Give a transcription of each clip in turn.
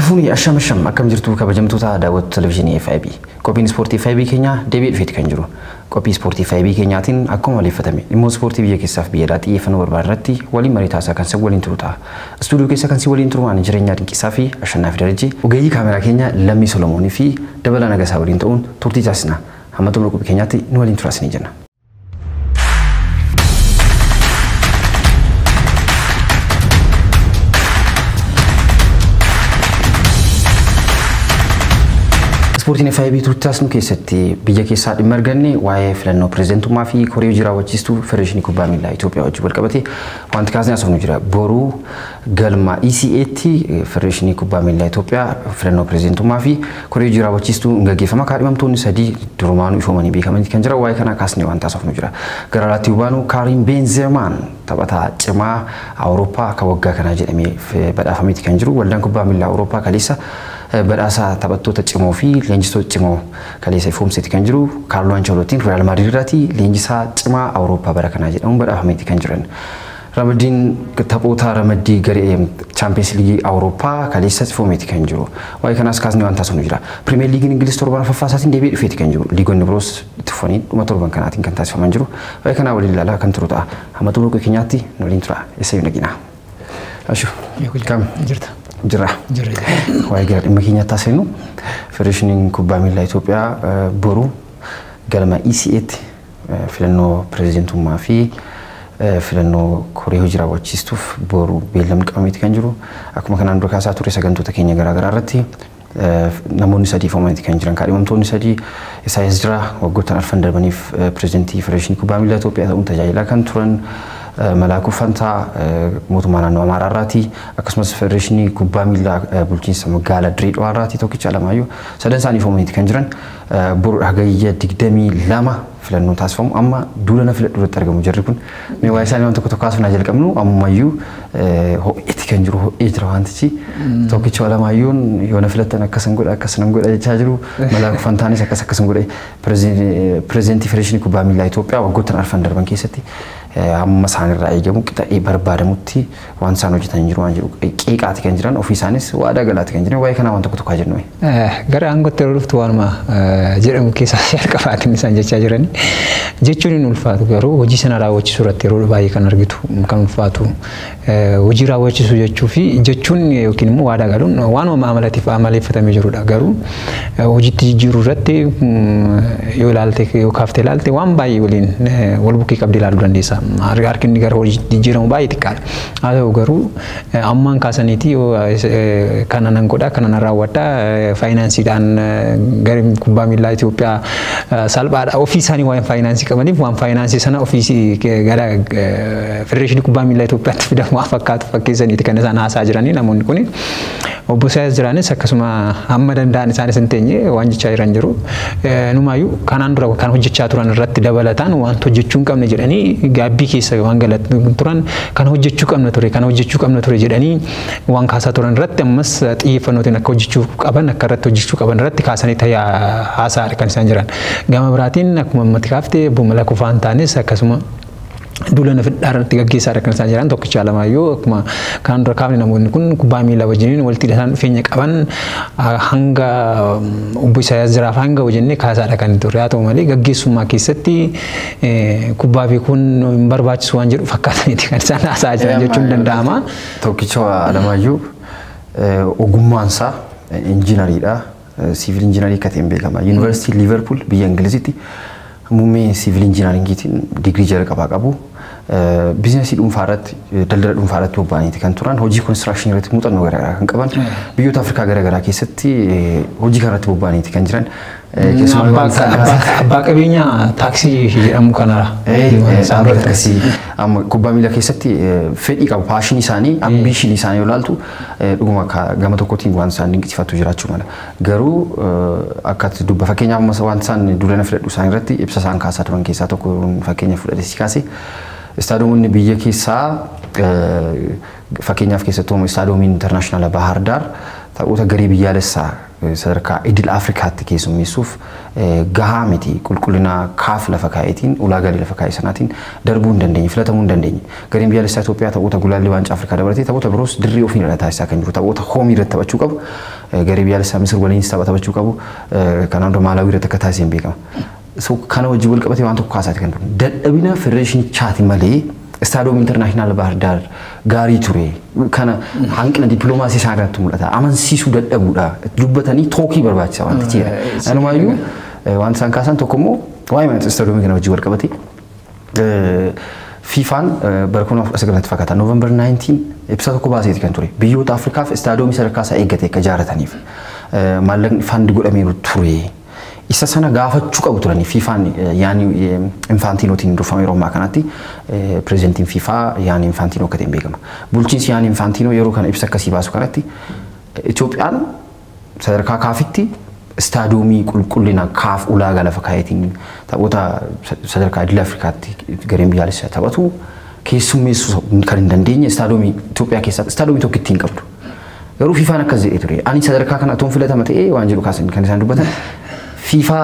Harfuni asham akkam jirtu kabajamtoota daawwattoota televezyiinii FIB. Qophiin ispoortii FIB keenya deebi'ee dhufeeti kan jiru. Qophii ispoortii FIB keenyaatiin akkuma waliiffatame dhimmoota ispoortii biyya keessaaf biyyaadhaa xiyyeeffannoo barbaadan irratti waliin marii taasisaa kan si waliin turu ta'a. Istuudiyoo keessa kan si waliin turu waan jireenyaa dinqisaa fi Ashannaafi Darajjee ogeeyyii kaameraa keenya Lammii Solomoonii fi Dabalaa Nagasaa waliin ta'uun turtii taasisna. Hamma xumura qophii keenyaatti nu waliin turaasanii jenna. Ispoortiin FIB turtaasnu keessatti biyya keessaa dhimma arganne waa'ee filannoo pirezidantummaa fi koree hojii raawwachiistuu Federeeshinii Kubbaa Miilaa Itoophiyaa wajjin wal qabatee wanti kaasnee asofnu jira. Boruu galma ECA'tti Federeeshinii Kubbaa Miilaa Itoophiyaa filannoo pirezidantummaa fi koree hojii raawwachiistuu gaggeeffama. Kaadhimamtoonni sadii durumaanuu ifoomanii beekamanii kan jira. Waa'ee kana kaasnee wanti asofnu jira. Gara laatti hubaanu Karim Benzemaan taphataa cimaa Awurooppaa akka waggaa kanaa jedhamee badhaafameeti kan jiru. Waldaan Kubbaa Miilaa Awurooppaa kaleessa badhaasa taphattoota cimoo fi leenjistoota cimoo kaleessa ifoomseeti kan jiru. Kaarlo Anceloottiin Real Madrid irratti leenjisaa cimaa Awurooppaa bara kanaa jedhamuun badhaafameeti kan jiran. Ramadiin taphoota ramaddii garee Champions League Awurooppaa kaleessa ifoomeeti kan jiru. Waa'ee kanaas kaasnee waan taasifnu jira. Premier League Ingiliz torban faffaasatiin deebi'ee dhufeeti kan jiru. Liigonni biroos itti fufanii dhuma torban kanaatiin kan taasifaman jiru. Waa'ee kanaa waliin ilaalaa kan turu ta'a. Hamma xumura qophii keenyaatti nu waliin tura. Eessayyuu nagina. Ashu kam jirta. Jirra. Waa'ee gara dhimma keenyaatti taasifnu Federeeshiniin Kubbaa Miilaa Itoophiyaa boruu galma ECA'tti filannoo pirezidantummaa fi filannoo koree hojii raawwachiistuuf boruu beellamni qabameeti kan jiru. Akkuma kanaan dura kaasaa ture sagantoota keenya garaagaraa irratti namoonni sadii ifoomaniiti kan jiran. Kaadhimamtoonni sadii Isaayaas Jiraa waggoottan arfan darbaniif pirezidantii Federeeshinii Kubbaa Miilaa Itoophiyaa ta'uun tajaajilaa kan turan. Malaakuu Fantaa mootummaa naannoo Amaaraa irraati akkasumas Federeeshinii Kubbaa Miilaa bulchiinsa magaalaa Dirreedhawaa irraati tokkicha Alamaayyoo sadan isaanii ifoomaniiti kan jiran. Boruu hagayya 22 filannoo taasifamu amma duulana filadhu irratti argamu jirri kun. Mee waa'ee isaanii waan tokko tokko haasofnaa jalqabnu ammayyuu ho'iitti kan jiru ho'ee jira wantichi. Tokkicha Alamaayyoon yoona filattan akkasan godha jechaa jiru. Malaakuu Fantaanis akkasan godha. Pirezidantii Federeeshinii Kubbaa Miilaa Itoophiyaa waggoottan arfan darban keessatti amma isaanirraa eegamu qixa'ee barbaadamutti waan isaan hojjetan jiru waan jiru qeeqaati kan jiran ofii isaanis waadaa galaati kan jiran. Waa'ee kanaa waan tokko tokko haa jennu. Gara aangootti yeroo dhuftu waanuma jedhamu keessaa jalqabaatiin isaan jechaa jirani. Jechuun hin ulfaatu garuu hojii sana raawwachiisuu irratti yeroo baay'ee kan argitu kan ulfaatu hojii raawwachiisuu jechuu fi jechuun yookiin immoo waadaa galuun waanuma amaleeffatamee jirudha. Garuu hojiitti jijjiiruu irratti yoo ilaalte yoo kaaftee ilaalte waan baay'ee waliin wal bukkee qabdee ilaaluu dandeessa. Harkinni gara hojii jijjiiramu baay'ee xiqqaadha. Haa ta'u garuu ammaan kaasaniiti kana nan godha kana nan raawwadha faayinaansiidhaan gara kubbaa miilaa Itoophiyaa salphaadha. Ofii isaanii waan faayinaansii qabaniif waan faayinaansii sana ofii gara Federeeshinii Kubbaa Miilaa Itoophiyaatti fidamu fakkaatu fakkeessaniiti kan isaan haasaa jiranii namoonni kun. Obbo Isaayaas Jiraanis akkasuma hamma danda'an isaanis hin teenye waan jechaa jiran jiru. Numaayyuu kanaan dura kan hojjechaa turan irratti dabalataan waan hojjechuu hin qabne jedhanii gaabbii keessa waan galatan turan kan hojjechuu qabna ture jedhanii waan kaasaa turan irratti ammas xiyyeeffannootiin akka hojjechuu qaban akka irratti hojjechuu qaban irratti kaasanii haasaadha kan isaan jiran. Gama biraatiin akkuma ammatti kaaftee Obbo Malaakuu Fantaanis akkasuma duulana fidhaarratti gaggeessaadha kan isaan jiran. Tokkicha Alamaayyoo akkuma kanaan dura kaafne namoonni kun kubbaa miilaa wajjiniin walitti hidhataan dhufeenya qaban hanga Obbo Isaayaas Jiraaf hanga hojjennee kaasaadha kan ture. Haa ta'u malee gaggeessummaa keessatti kubbaa beekuun hin barbaachisu waan jedhu fakkaataniiti kan isaan haasaa jiran jechuun danda'ama. Tokkicha Alamaayyoo ogummaansaa injiinariidha. Siivil injiinarii akka ta'een beekama. Yuunivarsiitii Liiverpuul biyya Ingilizitti muummee siivil injiinaringiitiin digirii jalqabaa qabu. Biizinasii dhuunfaa irratti daldala dhuunfaa irratti bobba'aniiti kan turan. Hojii konistirakshinii irratti muuxannoo garaagaraa kan qaban. Biyyoota Afrikaa garaagaraa keessatti hojii kanarratti bobba'aniiti kan jiran. Abbaa qabeenyaa taaksii jedhamu kanarra. Amma kubbaa miilaa keessatti fedhii qabu paashinii isaanii ambiishinii isaanii yoo ilaaltu dhuguma gama tokkotiin waan isaan dinqisiifatu jiraachuu mala. Garuu akka dubba fakkeenyaaf waan isaan duulana filadhu isaanii irratti ibsa isaan kaasaa turan keessaa tokko fakkeenya fudhatee si kaase. Istaadoomiin biyya keessaa fakkeenyaaf keessattuu istaadoomiin intarnaashinaala Bahar Daar taphoota garee biyyaalessaa sadarkaa idil Afrikaatti keessummeessuuf gahaa miti qulqullina kaaf lafa kaa'eetiin ulaagaalee lafa kaa'e sanaatiin darbuu hin dandeenye filatamuu hin dandeenye gareen biyyaalessaa Itoophiyaa taphoota gulaallee waancaa Afrikaa dabalatee taphoota biroos dirree ofii irra taasisaa kan jiru taphoota hoomii irratti taphachuu qabu garee biyyaalessaa Misir waliinis taphachuu qabu kanaan dura Maalaawii irratti akka taasisan beekama. Kana wajjin wal qabatee waan tokko kaasaati kan jiru dadhabina federeeshinichaati malee Stadium International Bahar Dar gaarii ture kana hanqina dippiloomaasii isaa irratti mul'ata amansiisuu dadhabuudha dubbatanii tookii barbaachisaa waan ta'eera anumaayyuu waan isaan kaasan tokko immoo waa'ee mana stadium kana wajjin wal qabatee FIFAan bara 2019 fakkaata November 19 ibsa tokko baaseeti kan ture biyyoota Afrikaaf stadium sadarkaa isaa eeggate akka ijaarataniif maallaqni fandi godhameeru ture isa sana gaafachuu qabu turani FIFAan yaani Infantinotiin durfamee Roomaa kanatti pirezidantiin FIFA yaani Infantino akka ta'e beekama. Bulchiinsi yaani Infantino yeroo kana ibsa akkasii baasu kanatti Itoophiyaan sadarkaa kaafitti staadiyoomii qulqullina kaaf ulaagaa lafa kaa'eetiin taphoota sadarkaa idil Afrikaatti gareen biyyaalessaa taphatu keessummeessuu kan hin dandeenye staadiyoomii Itoophiyaa keessatti staadiyoomii tokko ittiin qabdu. Garuu FIFAan akkas jedhee ture. Ani sadarkaa kana toon filatama ta'ee waan jedhu kaasan kan isaan dubbatan. FIFA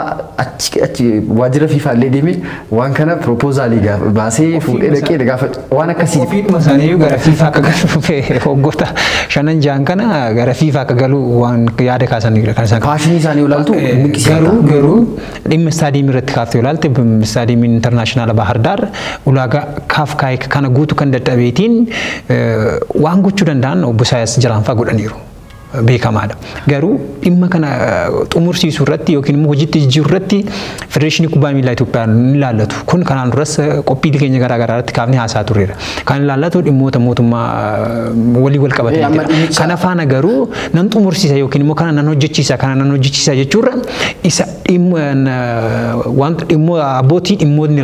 achi waajjira FIFA illee deemee waan kana proposaalii baasee fuudhee dhaqee gaafatu waan akkasii ofiidhuma isaanii gara FIFA akka galu hoggoota shanan jaan kana gara FIFA akka galu waan yaada kaasanidha kan isaan paashinii isaanii olaaltu garuu dhimma istaadiyeemii irratti kaaftee olaalte istaadiyeemiin intarnaashinaala Bahar Dar ulaagaa kaaf kaayee kana guutuu kan dadhabeetiin waan gochuu danda'an obbo Isaayyaas Jiraanfaa godhaniiru. beekamaadha. Garuu dhimma kana xumursiisuu irratti yookiin immoo hojiitti jijjiiruu irratti Federeeshinii Kubbaa Miilaa Itoophiyaa ni ilaallatu. Kun kanaan duras qophiilee keenya garaa garaa irratti kaafnee haasaa turreera. Kan ilaallatu dhimmoota mootummaa walii wal qabatanii kana faana garuu nan xumursiisa yookiin immoo kana nan hojjechiisa jechuudha. Isa dhimma abbootii dhimmoonni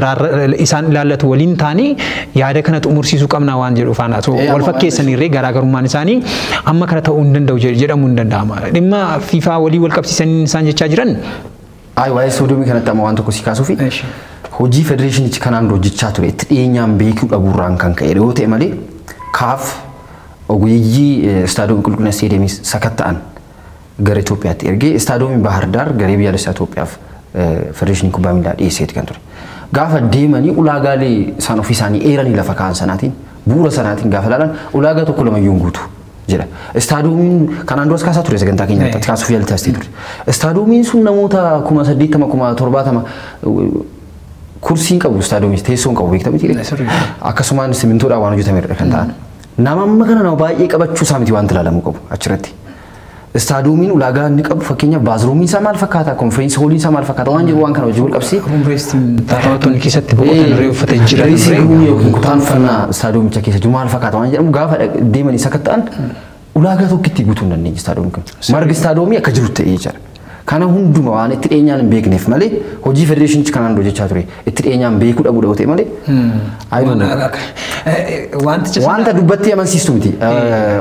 isaan ilaallatu waliin taanii yaada kana xumursiisuu qabna waan jedhu faana wal fakkeessaniirree garaagarummaan isaanii amma kana ta'uu hin danda'u jedhamu hin danda'ama. Dhimma FIFA walii wal qabsiisanii isaan jechaa jiran. Waa'ee sooddomii kanatti amma waan tokko si kaasuufi hojii federeeshinichi kanaan hojjechaa ture itti dhiyeenyaan beekuu dhabuurraan kan ka'e yoo ta'e malee kaaf ogeeyyii istaadiyoomii qulqullina istaadiyoomii sakatta'an gara Itoophiyaatti ergee istaadiyoomii Bahar Dar garee biyyaalessaa Itoophiyaaf federeeshinii kubbaa miilaa dhiyeesseeti kan ture. Gaafa deemanii ulaagaalee isaan ofii isaanii eeranii lafa kaa'an sanaatiin bu'uura sanaatiin gaafa ilaalan ulaagaa tokko lamayyuu hin guutu. Istaadiyomiin kanaan duras kaasaa ture sagantaa keenyatti kaasuuf yaalii taasisee ture. Istaadiyomiin sun namoota 80,000 70,000 kursiin qabu istaadiyoomii teessoon qabu beektaa miti. Akkasumaan simintoodhaan waan hojjetameedha kan ta'an. Nama amma kana nama baay'ee qabachuu isaa miti waan ilaalamuu qabu achirratti. Istaadiyomiin ulaagaa inni qabu fakkeenyaaf baazruumiin isaa maal fakkaata konfireensi hooliin isaa maal fakkaata waan jiru waan kana hojii wal qabsee. Taphattoonni keessatti boqotan irree uffatee jiran. Yookiin kutaan uffannaa istaadiyoomicha keessa jiru maal fakkaata waan jedhamu gaafa deemanii sakatta'an ulaagaa tokkitti guutuu hin dandeenye istaadiyoomii kun. Margi istaadiyoomii akka jirutti ta'ee jira. Kana hunduma waan itti dhiyeenyaan hin beekneef malee hojii federeeshinichi kanaan hojjechaa ture itti dhiyeenyaan beekuu dhabuu ta'e malee. Wanta dubbatti amansiistu miti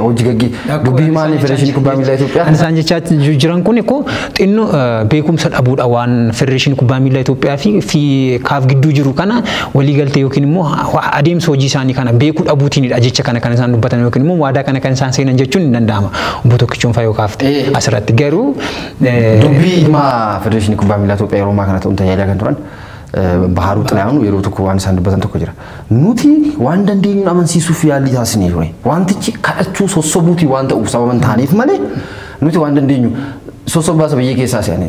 hojii gaggee dubbii maali federeeshinii kubbaa miilaa Itoophiyaa. Kan isaan jechaa jiran kun eeko xinnoo beekumsa dhabuudha waan federeeshinii kubbaa miilaa Itoophiyaa fi kaaf gidduu jiru kana waliigaltee yookiin immoo adeemsa hojii isaanii kana beekuu dhabuutiinidha jecha kana kan isaan dubbatan yookiin immoo waadaa kana kan isaan seenan jechuun hin danda'ama. Obbo Tokkichoon Fayoo kaafte asirratti garuu bima federeeshinii kubbaa miilaa Itoophiyaa yeroo kana ta'uun tajaajilaa kan turan Baharuu Xilaahuun yeroo tokko waan isaan dubbatan tokko jira. Nuti waan dandeenyu amansiisuuf yaalii taasisnee ture. Wantichi kadhachuu sossobuuti waan ta'uuf sababan ta'aniif malee nuti waan dandeenyu sossobaa biyya keessaa seene.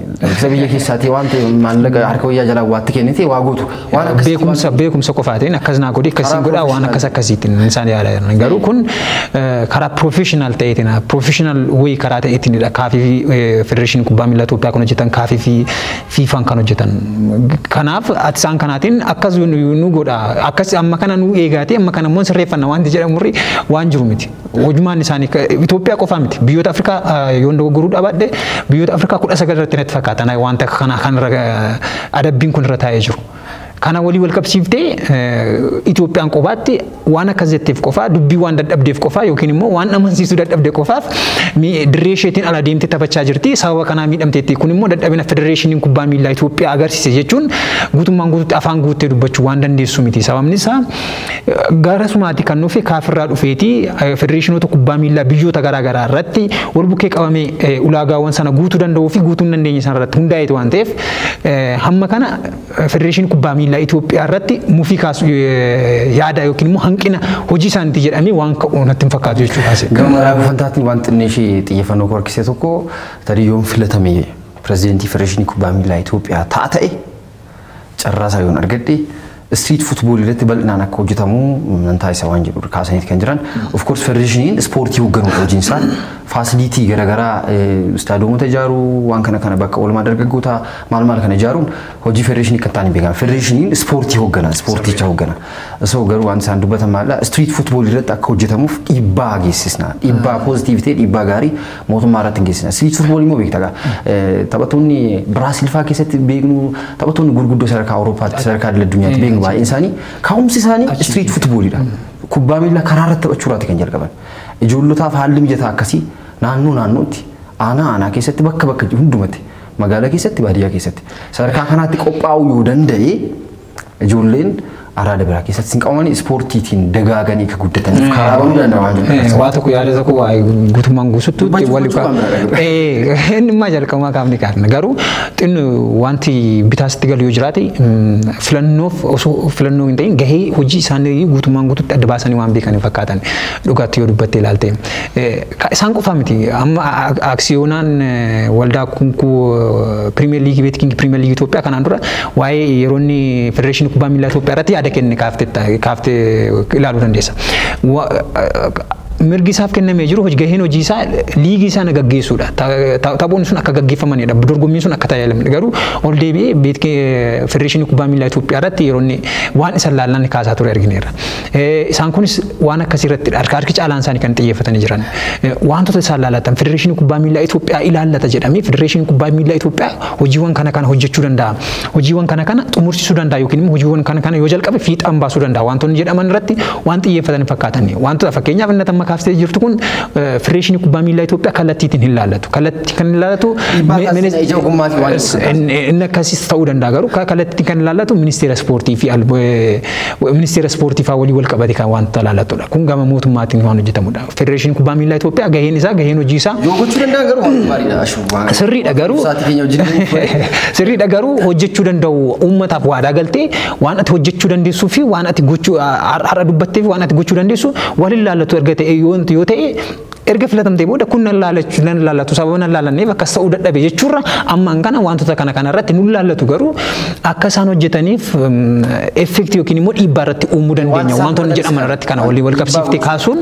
Biyya keessaatii waan ta'e maallaqa harka wayyaa jalaa waatti kennite waa gootu. Waan beekumsa qofaatiin akkas naa godhi akkasiin godhaa waan akkasiitiin isaan yaadan. Garuu kun karaa professional ta'eetiin professional way karaa ta'eetiinidha kaafii federeeshinii kubbaa miilaa Itoophiyaa kan hojjetan kaafii fi FIFAan kan hojjetan. Kanaaf isaan kanaatiin akkas nu godha akkas amma kana nu eegaatee amma kana immoo sirreeffanna wanti jedhamurri waan jiru miti. Hojumaan isaanii Itoophiyaa qofaa miti biyyoota Afrikaa yoo dogoggoruu dhaabadde biyyoota Afrikaa 19 irratti natti fakkaatan wanta kana kan adabbiin kun irra taa'ee jiru. kana walii wal qabsiiftee Itoophiyaan qofaatti waan akka zetteef qofaa dubbii waan dadhabdeef qofaa yookiin immoo waan amansiisuu dadhabde qofaaf dirree isheetiin ala deemtee taphachaa jirti sababa kanaa miidhamteetti kun immoo dadhabina federeeshiniin kubbaa miilaa Itoophiyaa agarsiise jechuun guutummaan guutuutti afaan guuttee dubbachuu waan dandeessu miti sababni isaa gara sumaatti kan nufi kaafirraa dhufeeti federeeshinoota kubbaa miilaa biyyoota garaagaraa irratti wal bukkee qabamee ulaagaawwan sana guutuu danda'uu fi guutuu hin dandeenye sana irratti hundaa'eetu waan ta'eef hamma kana federeeshinii kubbaa miilaa Itoophiyaa irratti mufii kaasu yaada yookiin immoo hanqina hojii isaaniitti jedhamee waan ka'u natti hin fakkaatu jechuudha. Gama raabuu fantaatiin waan xinneeshii xiyyeeffannoo korkisee tokko tarii yoon filatame pirezidentii federeeshinii kubbaa miilaa Itoophiyaa ta'a ta'e carraasaa yoon argadhe street football irratti bal'inaan akka hojjetamu nan taasisa waan jedhu kaasaniiti kan jiran. Of course federeeshiniin ispoortii hoogganuu hojiin isaa faasilitii garaagaraa istaadiyoomota ijaaruu waan kana bakka oolmaa dargaggoota maal kana ijaaruun hojii federeeshinii kan ta'an beekamu. Federeeshiniin ispoortii hooggana ispoorticha hooggana. Osoo garuu waan isaan dubbatan maalla street football irratti akka hojjetamuuf dhiibbaa geessisna. Dhiibbaa poozitiivitee dhiibbaa gaarii mootummaa irratti geessisna. Street football immoo beektaa taphattoonni Biraasiil fa'aa keessatti beeknu taphattoonni gurguddoo sadarkaa Awuroopaatti sadarkaa addunyaatti beeknu baay'een isaanii ka'umsi isaanii street footballidha. Kubbaa miilaa karaa irratti taphachuudhaati kan jalqaban. Ijoollotaaf haalli mijataa akkasii naannootti aanaa keessatti bakka hundumatti magaalaa keessatti baadiyyaa keessatti sadarkaa kanaatti qophaa'uu yoo danda'e ijoolleen araada biraa keessatti sin qabamanii ispoortiitiin dagaaganii akka guddataniif karaa bahuu danda'a waan jedhu. Waa tokko yaada tokko waa'ee guutummaan guutuutti inni immoo jalqabumaa kaafni kaafna garuu xinnu wanti bitaasitti galu yoo jiraate filannoof osoo filannoo hin ta'in gahee hojii isaanii guutummaan guutuutti adda baasanii waan beekanii fakkaatan dhugaatti yoo dubbattee ilaalte isaan qofaa miti amma aksiyoonaan waldaa kunkuu pirimeer liigii beetkiingi pirimeer liigii Itoophiyaa kanaan dura waa'ee yeroonni federeeshinii kubbaa miilaa Itoophiyaa irratti yaada kenne kaaftee ilaaluu dandeessa. Mirgi isaaf kennamee jiru gaheen hojii isaa liigii isaa gaggeessuudha. Taphoonni sun akka gaggeeffamanidha. Dorgommiin sun akka tajaajilaniidha. Garuu ol deebi'ee federeeshinii kubbaa miilaa Itoophiyaa irratti yeroo waan isaan laallan kaasaa ture argineerra. Isaan kunis waan akkasii irratti harki caalaan isaanii kan xiyyeeffatanii jiran. Wantoota isaan laallatan federeeshinii kubbaa miilaa Itoophiyaa ilaallata jedhamee federeeshinii kubbaa miilaa Itoophiyaa hojiiwwan kana hojjechuu danda'a. Hojiiwwan kana xumursisuu danda'a yookiin immoo hojiiwwan kana yoo jalqabe fiixaan baasuu danda'a. Wantoonni jedhaman irratti waan xiyyeeffatan fakkaatan. Wantoota fakkeenyaaf inni amma kaaftee jirtu kun federeeshinii kubbaa miilaa Itoophiyaa kallattiitiin hin laallatu. Kallattii kan hin laallatu inni akkasiis ta'uu danda'a garuu kallattii kan hin laallatu ministeera ispoortii fi ministeera ispoortii fa'aa walii wal qabate kan wanta laallatudha. Kun gama mootummaatiin waan hojjetamudha. Federeeshinii kubbaa miilaa Itoophiyaa gaheen hojii isaa gochuu danda'a garuu sirriidha garuu hojjechuu danda'u uummataaf waadaa galtee waan ati hojjechuu dandeessuu fi waan ati gochuu har'a dubbattee fi waan ati gochuu dandeessu waliin laallatu erga ta'e yoo ta'e erga filatamtee booda kun nan laallatu sababa nan laallanneef akkas ta'uu dadhabe jechuurra amma kana wantoota kana irratti nun laallatu garuu akka isaan hojjetaniif effekti yookiin immoo dhiibbaa irratti uumuu dandeenya wantoonni jedhaman irratti kana wal qabsiiftee kaasuun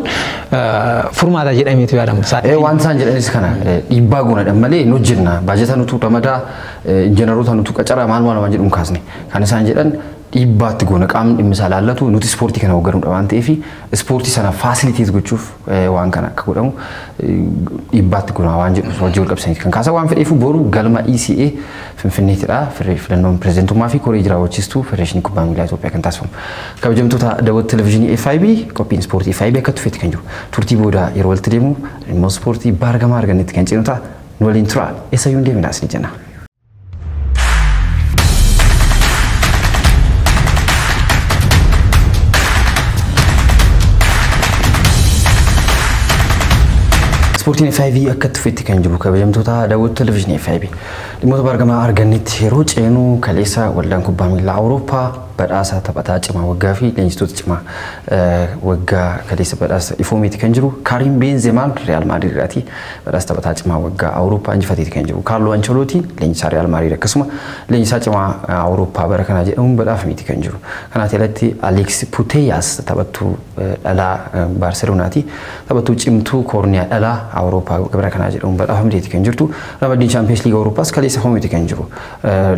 furmaata jedhameetu yaadama. Waan isaan jedhanis kana dhiibbaa goonadha malee nu hojjenna baajata nutu ramadaa injiinaroota nutu qacara maal waan jedhuun kaasne kan isaan jedhan dhiibbaatti goona qaamni dhimmi isaa laallatu nuti ispoortii kana hoogganuudha waan ta'eef ispoortii sana faasiliiteet gochuuf waan kana akka godhamu dhiibbaatti goona waan jedhu hojii wal qabsiisaniiti kan kaasaa waan fedheef boru galma ECA Finfinneettidha filannoon pirezidentummaa fi koree jiraawwachiistuu federeeshinii kubbaa miilaa Itoophiyaa kan taasifamu. Kabajamtoota daawwattoota televezyiinii FIB qophiin ispoortii FIB akka tufeetti kan jiru turtii booda yeroo walitti deemu immoo ispoortii baargamaa argannetti kan ceenu ta'a nu waliin tura eessayyuu hin deemina asii jenna. Ispoortiin FIB akka tufeetti kan jiru kabajamtoota daawwattoota televezyiinii FIB dhimmoota baargamaa argannetti yeroo ceenu kaleessa waldaan kubbaa miilaa Awurooppaa badhaasa taphataa cimaa waggaa fi leenjistoota cimaa waggaa kaleessa badhaasa ifoomeeti kan jiru Karim Benzema Real Madrid irraati badhaasa taphataa cimaa waggaa Awurooppaa injifateeti kan jiru Carlo Ancelotti leenjisaa Real Madrid akkasuma leenjisaa cimaa Awurooppaa bara kana jedhamuun badhaafameeti kan jiru kanaaf alatti Alex Putellas taphattuu dhalaa Barcelonaati taphattuu cimtuu Korniyaa dhalaa Awurooppaa bara kana jedhamuun badhaafameeti kan jirtu Ramadiin Champions League Awurooppaas kaleessa ifoomeeti kan jiru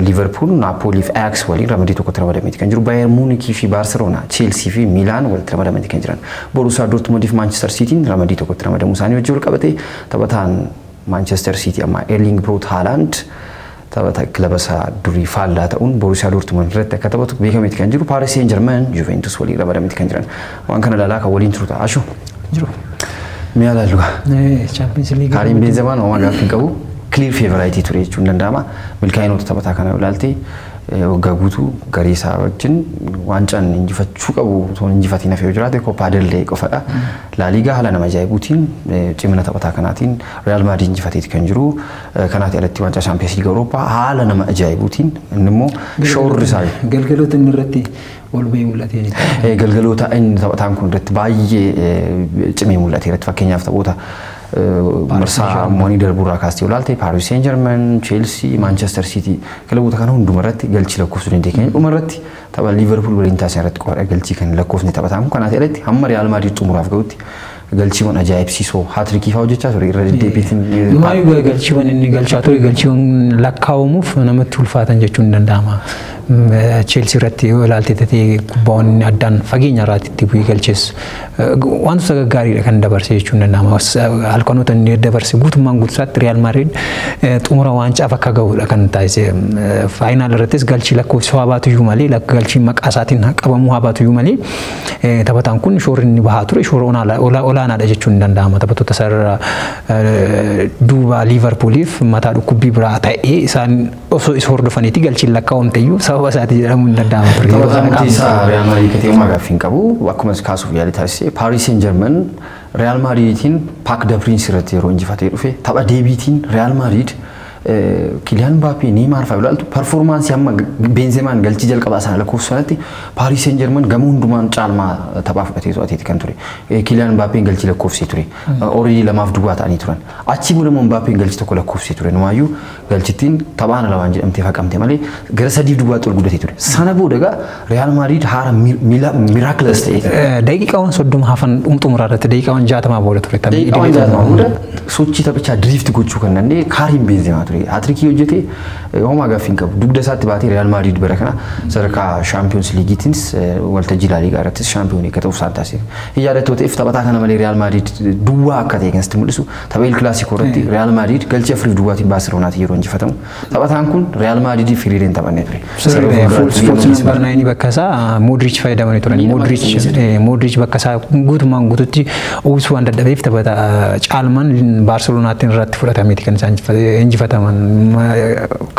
Liverpool Napoli fi Ajax waliin ramadii tokkotti ramadameeti kan jiru Bayern Munich fi Barcelona Chelsea fi Milan walitti ramadamanii kan jiran Borussia Dortmund fi Manchester City ramadii tokkotti ramadamu isaanii wajjin wal qabate taphataan Manchester City amma Erling Braut Haaland taphata kilaba isaa durii faallaa ta'uun Borussia Dortmund irratti akka taphatu beekameeti kan jiru. Paris Saint-Germain Juventus waliin ramadameeti kan jiran. Waan kana ilaalaa kan waliin turu ta'a. Ashu jiru. Mi'a laalluga. Champions League. Karim Benzema waan gaaffii qabu clear favorite ture jechuun danda'ama. Milkaa'inoota taphataa kana ilaaltee waggaa guutuu garii isaa wajjin waancaan injifachuu qabu toon injifatiin hafee jiraate Copa del Rey qofadha. La Liga haala nama ajaa'ibuutiin cimina taphataa kanaatiin Real Madrid injifateeti kan jiru. Kanaati alatti waancaa Champions League Awurooppaa haala nama ajaa'ibuutiin inni immoo shoorri isaa galgaloota inni irratti ol bahee mul'ateeni. Galgaloota inni taphataan kun irratti baay'ee cimee mul'ate irratti fakkeenyaaf taphoota marsaa moonii darbuurraa kaastee olaalte Paris Saint-Germain, Chelsea, Manchester City kilaboota kana hundumarratti galchii lakkoofsuu danda'e keenya dhumarratti tapha Liverpool waliin taasisan irratti qofaadha galchii kan lakkoofsni taphataan kanaati alatti hamma Real Madrid xumuraaf ga'utti galchiiwwan ajaa'ibsiisoo haatirikii fa'aa hojjechaa ture irra deddeebiitiin. Maayyuu galchiiwwan inni galchaa ture galchiiwwan lakkaa'amuuf namatti ulfaatan jechuun ni danda'ama. Chelsea irratti yoo ilaalte ta'ee kubbaawwan addaan fageenya irraatti itti bu'ee galchees wantoota gaggaariidha kan dabarse jechuun danda'ama. Halkanoota inni dabarse guutummaan guutusaatti Real Madrid xumura waancaa akka ga'uudha kan taasise. Faayinaal irrattis galchii lakkoofsi haa baatuyyuu malee galchii maqaa isaatiin qabamuu haa baatuyyuu malee taphataan kun shoorri inni bahaa ture shoora olaanaadha jechuun ni danda'ama. Taphattoota sarara duuba Liverpooliif mataa dhukkubbii biraa ta'ee isaan osoo isa hordofaniiti galchiin lakkaa'amteyyuu sababa isaati jedhamuun ni danda'ama ture. Taphataan isaa Real Madrid katee gaaffii hin qabu akkuma kaasuuf yaali taasise Paris Saint-Germain Real Madridtiin Parc des Princes irratti yeroo injifatee dhufe tapha deebiitiin Real Madrid Kylian Mbappé Neymar fa'aa ilaaltu performaansii amma Benzemaan galchii jalqabaa sana lakkoofsanatti Paris Saint-Germain gama hundumaan caalmaa taphaa fudhatee to'ateeti kan ture. Kylian Mbappé galchii lakkoofsee ture. Already lamaaf duwwaa ta'anii turan. Achi booda immoo Mbappé galchii tokko lakkoofsee ture. Numaayyuu galchittiin taphaan lawaan jedhamtee faqamte malee gara sadiif duwwaa ol guddatee ture. Sana booda egaa Real Madrid haara miraculous ta'e. Daqiiqaawwan 30 hafan xumuraa irratti daqiiqaawwan 60 booda ture. Daqiiqaawwan 60 booda sochii taphichaa drift gochuu kan danda'e Karim Benzema ture. Hatrikii hojjetee homaa gaaffii hin qabu. Dugda isaatti baatee Real Madrid bara kana sadarkaa Champions Leagueetiinis waltajjii La Liga irrattis shaampiyoonii akka ta'uuf isaan taasise. Yaadattooteef taphataa kana malee Real Madrid duwwaa akka ta'e kan sitti mul'isu tapha El Clasico irratti Real Madrid galchii 4-2tiin Barcelonaatiin yeroo injifatamu. Taphataan kun Real Madrid firiireen taphannee ture. Sports number 9 bakka isaa Modric fayyadamanii turan. Modric bakka isaa guutummaan guututti uwwisuu waan dadhabeef taphata caalmaan Barcelonaatiin irratti fudhatameeti kan isaan injifataman.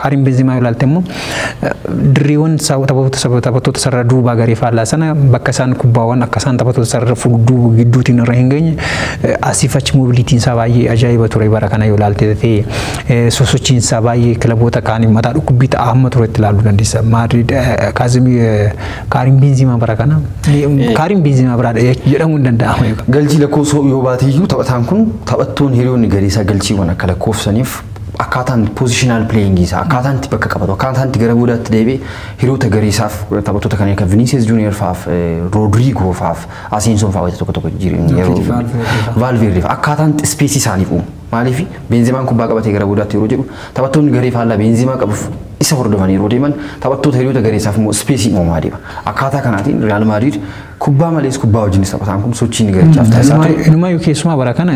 Karim Benzema ilaalte immoo dirriiwwan taphattoota sarara duubaa garee faallaa sana bakka isaan kubbaawwan akka isaan taphattoota sarara fuulduu gidduutiin irra hin geenye asiif achi mobiliitiin isaa baay'ee ajaa'iba ture bara kana yoo ilaalte ta'ee sosochiin isaa baay'ee kilaboota kaaniif mataa dhukkubbii ta'a hamma ture itti ilaaluu dandeessa. Madrid Karim Benzema bara kana Karim Benzema biraadha jedhamuu hin danda'amu. Galchii lakkoofsoo yoo baateeyyuu taphataan kun taphattoonni hiriyoonni gadi isaa galchiiwwan akka lakkoofsaniif akkaataan positional playing isaa akkaataan itti bakka qabatu akkaataan itti gara boodaatti deebi'ee hiriyoota garii isaaf taphattoota kanneen akka Vinicius Junior fa'aaf Rodrigo fa'aaf Asensio fa'aa tokko tokko jireenya yeroo Valverde akkaataan space isaaniif uumu. Maaliif Benzemaan kubbaa qabatee gara boodaatti yeroo jedhu taphattoonni garee faallaa Benzemaa qabuuf isa hordofanii yeroo deeman taphattoota hiriyoota garee isaaf immoo space uumamaa deema. Akkaataa kanaatiin Real Madrid kubbaa malees kubbaa wajjin taphataan kun sochii ni garichaaf taasisaa ture. Inumaa yoo keessumaa bara kana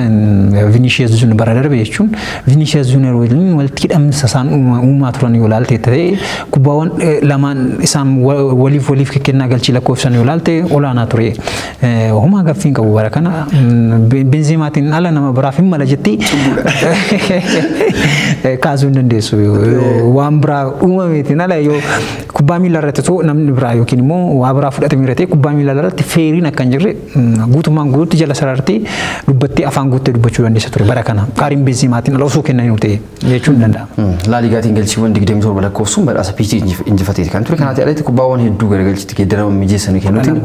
Vinicius Junior bara darbe jechuun Vinicius Junior waliin walitti hidhamsa isaan uumaa turan yoo ilaalte ta'ee kubbaawwan lamaan isaan waliif kennaa galchii lakkoofsan yoo ilaalte olaanaa ture. Homaa gaaffii hin qabu bara kana Benzemaatiin ala nama biraaf hin mala jettee kaasuu hin dandeessu. Waan biraa uumameetiin ala yoo kubbaa miila irratti too namni biraa yookiin immoo waa biraa fudhatame irratti kubbaa miila irratti feeriin akka hin jirre guutummaan guututti jala sarartee dubbattee afaan guuttee dubbachuu dandeessa ture bara kana. Karim Benzemaatiin ala osoo kennanii ta'e jechuun danda'ama. La Ligaatiin galchiiwwan 27 lakkoofsuun badhaasa piichii injifateeti kan ture. Kanaaf alatti kubbaawwan hedduu garagalchiitti geeddarama mijeessanii kennuutiin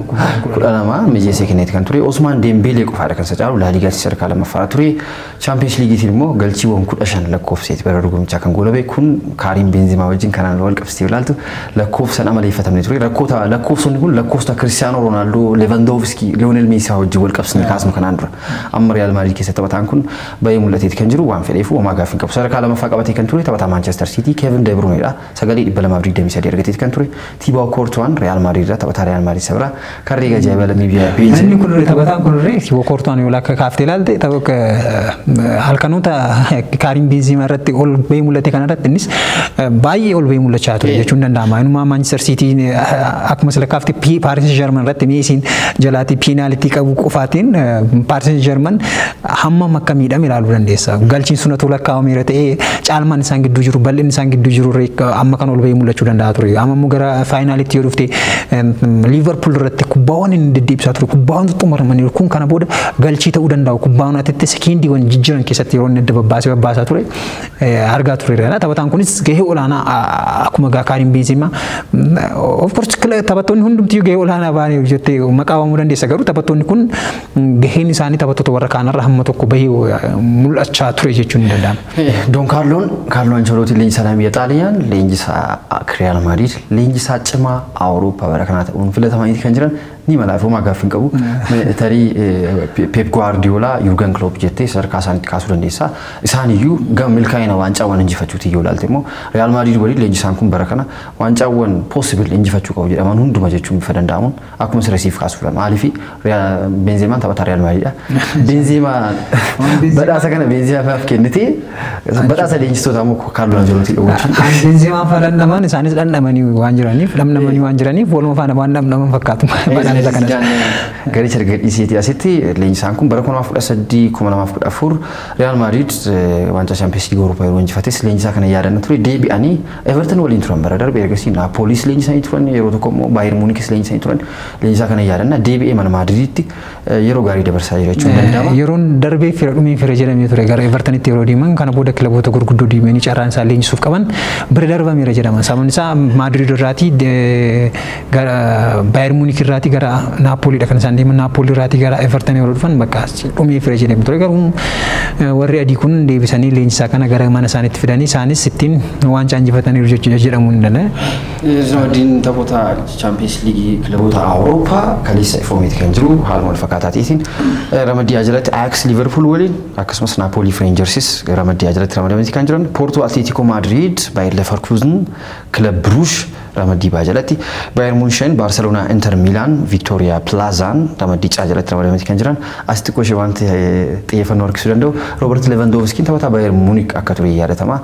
12 mijeessee kenneeti kan ture. Osmaan Dembeelee qofaadha kan sacaalu La Ligaatti sadarkaa lammaffaa ture. Champions Leagueetiin immoo galchiiwwan 15 lakkoofseeti bara dorgomichaa kan goolabee kun Karim Benzemaa wajjin kanaan wal qabsiisee ilaaltu lakkoofsan amaleeffatamne ture. Lakkoofsonni kun lakkoofsa Cristiano Ronaldo, Lewandowski, Lionel Messi wajjin wal qabsiisne kaasnu kanaan dura. Amma Real Madrid keessa taphataan kun baay'ee mul'ateeti kan jiru waan fedheef homaa gaaffii hin qabu. Sadarkaa lamaffaa qabatee kan ture taphataa Manchester City Kevin De Bruneedha. 923 argateeti kan ture. Thibaut Courtois Real Madrid taphataa Real Madrid sabira kan reega ajaa'iba lammii biyya. Inni kun taphataan kun Thibaut Courtois yoo lakka kaaftee ilaalte halkanoota Karim Benzema irratti ol bahee mul'ate kana irratti innis baay'ee ol bahee mul'achaa ture jechuun danda'ama. Inuma Manchester City akkuma lakkaafti Paris Saint-Germain irratti meesiin jalaatti piinaalitii qabu qofaatiin Paris Saint-Germain hammam akka miidhame ilaaluu dandeessa. Galchiin sunatu lakkaa'ameera ta'ee caalmaan isaan gidduu jiru bal'inni isaan gidduu jiru amma kan ol bahee mul'achuu danda'a ture. Amma immoo gara faayinaalitti yoo dhufte Liverpool irratti kubbaawwan inni deddeebisaa ture kubbaawwan xumuramaniiru kun kana booda galchii ta'uu danda'u kubbaawwan atitti sekiindiiwwan jijjiiran keessatti yeroo inni adda babbaasaa ture argaa ture. Taphataan kunis gahee olaanaa akkuma Karim Benzema of course taphattoonni hundumtiyyuu gahee olaanaa baanii jettee maqaa waamuu dandeessa garuu taphattoonni kun gaheen isaanii taphattoota warra kaanirra hamma tokko bahee mul'achaa ture jechuun ni danda'ama. Don Carlo Ancelotti leenjisaa biyya Xaaliyaan leenjisaa Real Madrid leenjisaa cimaa Awurooppaa bara kanaa ta'uun filatamanii kan jiran ni malaafu magaafin qabu tarii Pep Guardiola Jurgen Klopp jettee sadarkaa isaaniitti kaasuu dandeessa. Isaan iyyuu gama milkaa'ina waancawwan injifachuuti yoo ilaalte immoo Real Madrid waliin leenjisaan kun bara kana waancawwan possible injifachuu qabu jedhaman hunduma jechuun bifa danda'amuun akkuma sirreessiif kaasuudha. Maaliif Benzemaan taphataa Real Madridha. Benzema badhaasa kana Benzemaaf kennite badhaasa leenjistoota immoo Carlo Ancelotti dhawwachuun. Benzemaa falan dhaman isaanis dhandhamanii waan jiraniif walumaa faana waan dhandhaman fakkaatu. Gari Chergedisiiti asitti leenjisaan kun bara 2013-2014 Real Madrid waancaa Champions League Awurooppaa yeroo injifates leenjisaa kana yaadanna ture deebi'anii Everton waliin turan bara darbe ergasii Naapoolis leenjisanii turan yeroo tokko immoo Bayern Munikis leenjisanii turan leenjisaa kana yaadanna deebi'ee mana Madriditti yeroo gaarii dabarsaa jira jechuun danda'ama. Yeroon darbee fira dhumee fira jedhamee ture gara Evertonitti yeroo deeman kana booda kilaboota gurguddoo deemanii carraan isaa leenjisuuf qaban bira darbameera jedhama. Sababni isaa Madrid irraatii gara Bayern Munik irraatii gara Naapoli kan isaan deeman Naapoli irraatii gara Everton yeroo dhufan bakka dhumee fira jedhamee ture garuu warri adii kun deebisanii leenjisaa kana gara mana isaaniitti fidanii isaanis ittiin waancaa injifataniiru jechuudha jedhamuu ni danda'a. Israa'eliin taphoota Champions League kilaboota Awurooppaa kaleessa ifoomeeti kan jiru haaluma wal fakkaataatiin ramaddiyaa jalatti Ajax Liverpool waliin akkasumas Naapoli Rangersis ramaddiyaa jalatti ramadamanii kan jiran Porto Atletico Madrid Bayer Leverkusen Club Brugge ramaddii baa jalatti Bayern Munchen Barcelona Inter Milan Victoria Plazan ramaddii caa jalatti ramadamanii kan jiran asitti qoshee wanti xiyyeeffannoo harkisuu danda'u Robert Lewandowski taphataa Bayern Munich akka ture yaadatama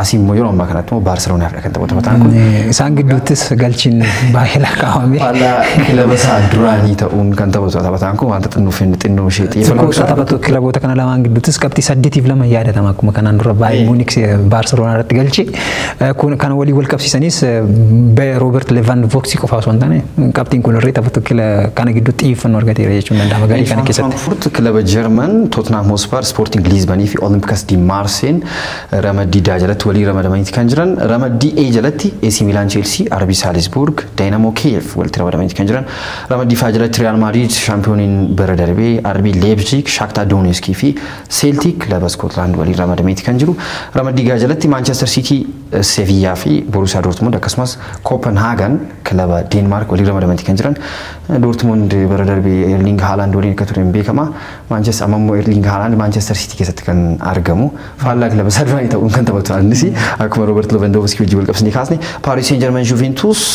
asii immoo yeroo ammaa kanatti immoo Barcelonaaf kan taphataan kun isaan gidduuttis galchiin baay'ee lakkaa'ame haala kilaba isaa duraanii ta'uun kan taphataan kun wanta xinnoo ishee xiyyeeffannoo taphatu kilaboota kana lamaan gidduuttis qabxii 8-2 yaadatama akkuma kanaan dura Bayern Munich Barcelona irratti galchi kun kana walii wal qabsiisanis Robert Lewandowski qofa osoo hin taane qabxiin kun irratti taphatu kana gidduutti xiyyeeffannoo argateera jechuun danda'ama gaarii kana keessatti. Frankfurt kilaba German Tottenham Hotspur Sporting Lisbon fi Olympiacos di Marseille ramaddii D jalatti walii ramadamanii kan jiran ramaddii E jalatti AC Milan Chelsea RB Salzburg Dynamo Kiev walitti ramadamanii kan jiran ramaddii F jalatti Real Madrid shaampiyooniin bara darbee RB Leipzig Shakhtar Donetsk fi Celtic kilaba Scotland walii ramadamanii kan jiru ramaddii G jalatti Manchester City Sevilla fi Borussia Dortmund akkasumas Copenhagen kilaba Denmark walii ramadamanii kan jiran Dortmund bara darbee Erling Haaland waliin akka ture beekama Manchester ammoo Erling Haaland Manchester City keessatti kan argamu faallaa kilaba sadii ta'uun kan taphatu annis akkuma Robert Lewandowski wajjin wal qabsiisnee kaasne Paris Saint-Germain Juventus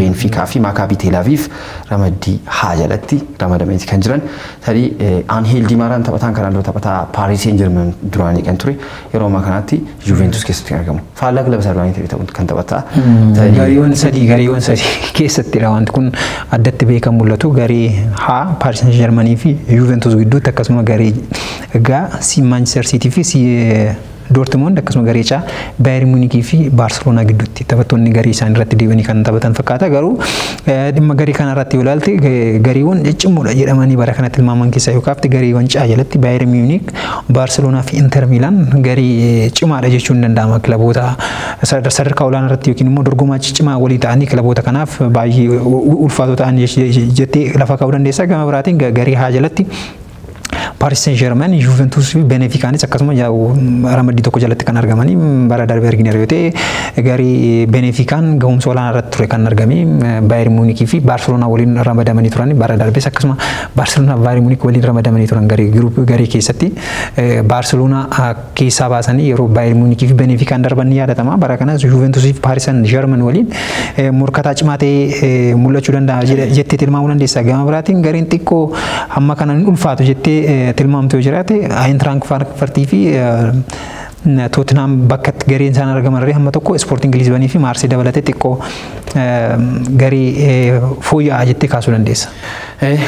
Benfica fi Maccabi Tel Aviv ramaddii H jalatti ramadamanii kan jiran tarii Angel Di Maria taphataan kanaan dura taphataa Paris Saint-Germain duraanii kan ture yeroo ammaa kanatti Juventus keessatti argamu faallaa kilaba sadii ta'uun kan taphataa gariiwwan sadii keessattidha wanti kun addatti beekan mul'atu garii H Paris Saint-Germain fi Juventus gidduutti akkasuma garii G Manchester City fi Dortmund akkasuma garii C Bayern Munich fi Barcelona gidduutti taphattoonni garii isaan irratti deebanii kan taphatan fakkaata garuu dhimma garii kana irratti yoo ilaalte gariiwwan ciccimuudha jedhamanii bara kanatti tilmaaman keessaa yoo kaafte gariiwwan C jalatti Bayern Munich Barcelona fi Inter Milan garii cimaadha jechuun danda'ama kilaboota sadarkaa olaanaa irratti yookiin immoo dorgomaa ciccimaa walii ta'anii kilaboota kanaaf baay'ee ulfaatoo ta'an jettee lafa kaa'uu dandeessa gama biraatiin garii H jalatti Paris Saint-Germain Juventus fi Benficaanis akkasuma ramaddii tokko jalatti kan argamanii bara darbee argine yoo ta'e garii Benficaan gahumsa olaanaa irratti ture kan argame Bayern Munich fi Barcelona waliin ramadamanii turan bara darbees akkasuma Barcelona Bayern Munich waliin ramadamanii turan garii keessatti Barcelona keessaa baasanii yeroo Bayern Munich fi Benficaan darban ni yaadatama bara kanas Juventus fi Paris Saint-Germain waliin morkataa cimaa ta'ee mul'achuu danda'a jettee tilmaamuu dandeessa gama biraatiin gariin xiqqoo hamma kana ulfaatu jettee tilmaamtee jiraate Eintracht Frankfurtii fi Tottenham bakka gareen isaan argaman irraa hamma tokko Sporting Lisbonii fi Marseille dabalatee xiqqoo garee fooyya'aa jettee kaasuu dandeessa.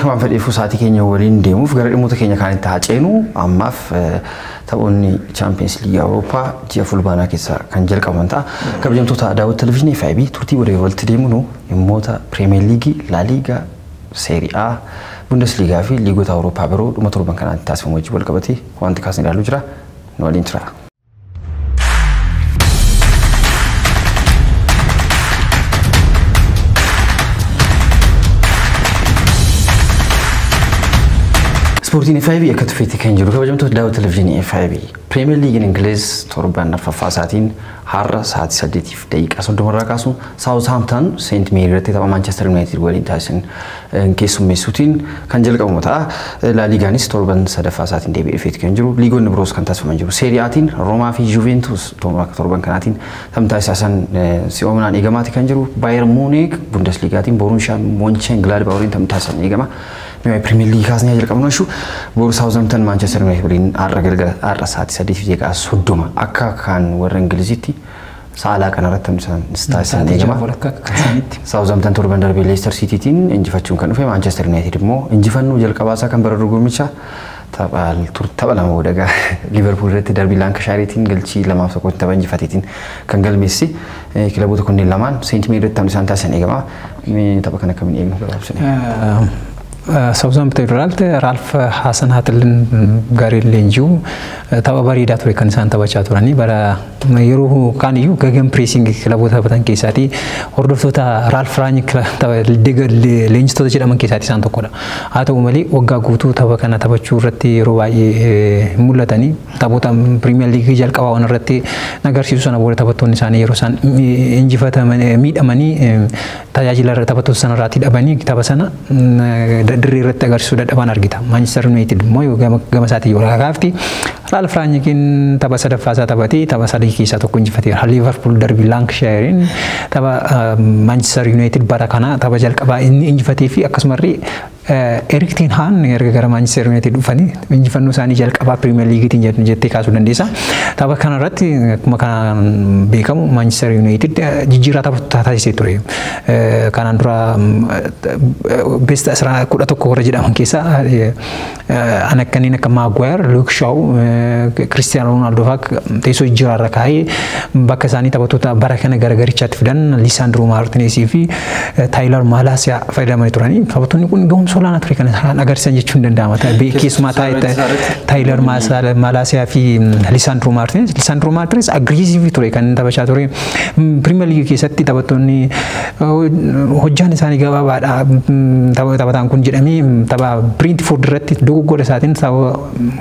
Waan fedheef sa'aatii keenya waliin deemuuf gara dhimmoota keenya kaanitti haa ceenu ammaaf taphoonni Champions League Awurooppaa ji'a fulbaanaa keessa kan jalqaban ta'a. Kabajamtoota daawwattoota televezyiinii FIB turtii walii walitti deemnu dhimmoota Premier League, La Liga, Serie A, Bundesliga fi liigota Awurooppaa biroo dhuma torban kanaatti taasifamu wajjin wal qabatee wanti kaasni ilaaluu jira. Nu waliin tura. Sportiin FIB akka tufeetti kan jiru kabajamtoota daawwattoota televezyiinii FIB Premier League Ingiliz torban arfaffaa isaatiin har'a sa'aatii 8:30 irraa kaasuun Southampton Saint Mary irratti tapha Manchester United waliin taasisan keessummeessuutiin kan jalqabamu ta'a. La Ligaanis torban sadaffaa isaatiin deebi'ee dhufeetti kan jiru. Liigonni biroos kan taasifaman jiru. Serie Aatiin Roomaa fi Juventus torban kanaatiin taasisan si'oominaan eegamaati kan jiru. Bayern Munich Bundesligaatiin Borussia Mönchengladbach waliin taasisan eegama. Premier League kaasnee jalqabnu jechuun boru Southampton Manchester United waliin har'a sa'aatii 8:30 akka kan warra Ingilizitti saalaa kanarratti taasisan eegama. Southampton torban darbee Leicester Citytiin injifachuun kan dhufe Manchester United immoo injifannoo jalqabaasaa kan bara dorgommicha tapha lama booda Liverpool irratti darbii Lancashireetiin galchii 2-1 tapha injifateetiin kan galmeesse kilaboota kunneen lamaan Saint Mary irratti isaan taasisan eegama. Tapha kana akkamiin eegnu gabaabsine? Southampton irratti Ralph Hasenhuttl garee leenjuu tapha bareedaa ture kan isaan taphachaa turanii bara yeroo kaaniyyuu gagam pressing kilaboota taphatan keessaati hordoftoota Ralph Rangnick leenjistoota jedhaman keessaati isaan tokkodha. Haa ta'u malee waggaa guutuu tapha kana taphachuu irratti yeroo baay'ee mul'atanii taphoota Premier League jalqabaa waan irratti agarsiisu sana booda taphattoonni isaanii yeroo isaan injifataman miidhamanii tajaajila taphattoota sanarraatti dhabanii tapha sana dirree irratti agarsiisuu dadhaban argita. Manchester United immoo gama isaatii yoo kaafti Ralph Rangnickin tapha sadaffaa isaa taphatee tapha sadii keessaa tokko injifateera. Liverpool darbii Lancashireetiin tapha Manchester United bara kana tapha jalqabaa inni injifatee fi akkasumallee Erik ten Hag erga gara Manchester United dhufanii injifannoo isaanii jalqabaa Premier Leaguetiin jettee kaasuu dandeessa. Tapha kanarratti akkuma kan beekamu Manchester United jijjiirraa taphattoota taasisee ture. Kanaan dura best 11 warra jedhaman keessaa kanneen akka Maguire, Luke Shaw, Cristiano Ronaldo fa'aa teessoo jijjiirraa kaa'ee bakka isaanii taphattoota bara kana garagarichaatti fidan Lisandro Martinez fi Tyler Malacia fayyadamanii turanii. Taphattoonni kun gahumsa olaanaa ture kan agarsiisan jechuun danda'ama. Keessumaa Tyler Malacia fi Lisandro Martinez aggressive ture kan taphachaa ture. Premier League keessatti taphattoonni hojjaan isaanii gabaabaadha. Taphataan kun jedhamee tapha Brentford irratti dogoggora isaatiin